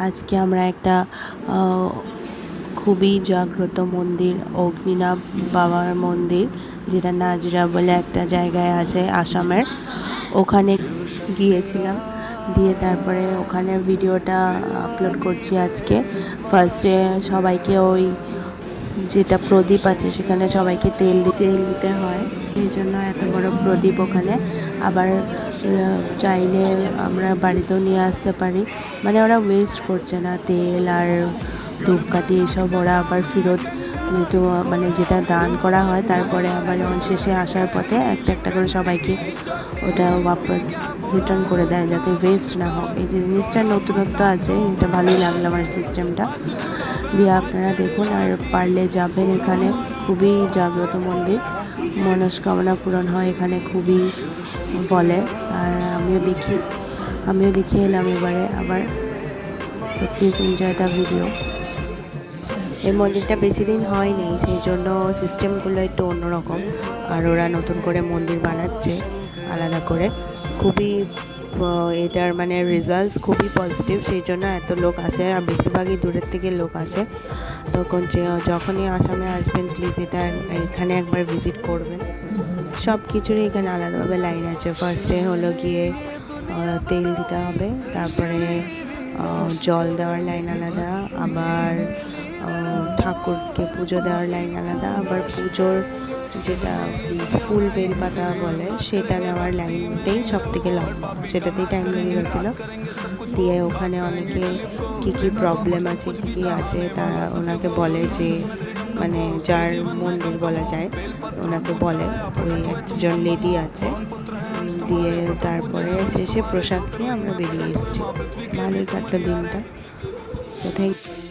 আজকে আমরা একটা খুবই জাগ্রত মন্দির অগ্নিনাভ বাবার মন্দির, যেটা নাজরা বলে একটা জায়গায় আছে আসামের, ওখানে গিয়েছিলাম। দিয়ে তারপরে ওখানে ভিডিওটা আপলোড করছি আজকে। ফার্স্টে সবাইকে ওই যেটা প্রদীপ আছে সেখানে সবাইকে তেল দিতে হয়, এই জন্য এত বড় প্রদীপ ওখানে। আবার চাইলে আমরা বাড়িতেও নিয়ে আসতে পারি, মানে ওরা ওয়েস্ট করছে না তেল আর ধূপকাঠি এসব। ওরা আবার ফেরত যেহেতু মানে যেটা দান করা হয়, তারপরে আবার শেষে আসার পথে একটা একটা করে সবাইকে ওটা ওয়াপস রিটার্ন করে দেয়, যাতে ওয়েস্ট না হোক। এই যে জিনিসটার নতুনত্ব আছে, এটা ভালোই লাগলো আমার সিস্টেমটা। দিয়ে আপনারা দেখুন, আর পারলে যাবেন, এখানে খুবই জাগ্রত মন্দির, মনস্কামনা পূরণ হয় এখানে খুবই বলে। আর আমিও দেখে এলাম এবারে আবার। So please enjoy the video. এই মন্দিরটা বেশি দিন হয়নি, সেই জন্য সিস্টেমগুলো একটু অন্যরকম, আর ওরা নতুন করে মন্দির বানাচ্ছে আলাদা করে। খুবই এটার মানে রেজাল্টস খুবই পজিটিভ, সেই জন্য এত লোক আসে, আর বেশিরভাগই দূরের থেকে লোক আসে। তখন যখনই আসামে আসবেন প্লিজ এখানে একবার ভিজিট করবেন। সব কিছুরই এখানে আলাদাভাবে লাইন আছে। ফার্স্টে হলো গিয়ে তেল দিতে হবে, তারপরে জল দেওয়ার লাইন আলাদা, আবার ঠাকুরকে পুজো দেওয়ার লাইন আলাদা, আবার পুজোর যেটা ফুল বেলপাতা বলে সেটা নেওয়ার লাইনটাই সব থেকে লম্বা, সেটাতেই টাইম লেগে গেছিলো। দিয়ে ওখানে অনেকে কী প্রবলেম আছে কী আছে তারা ওনাকে বলে, যে মানে যার মন্দির বলা যায় ওনাকে বলে, ওই একজন লেডি আছে। দিয়ে তারপরে শেষে প্রসাদ খেয়ে আমরা বেরিয়ে এসেছি। ভালোই কাটলো দিনটা। So thank you.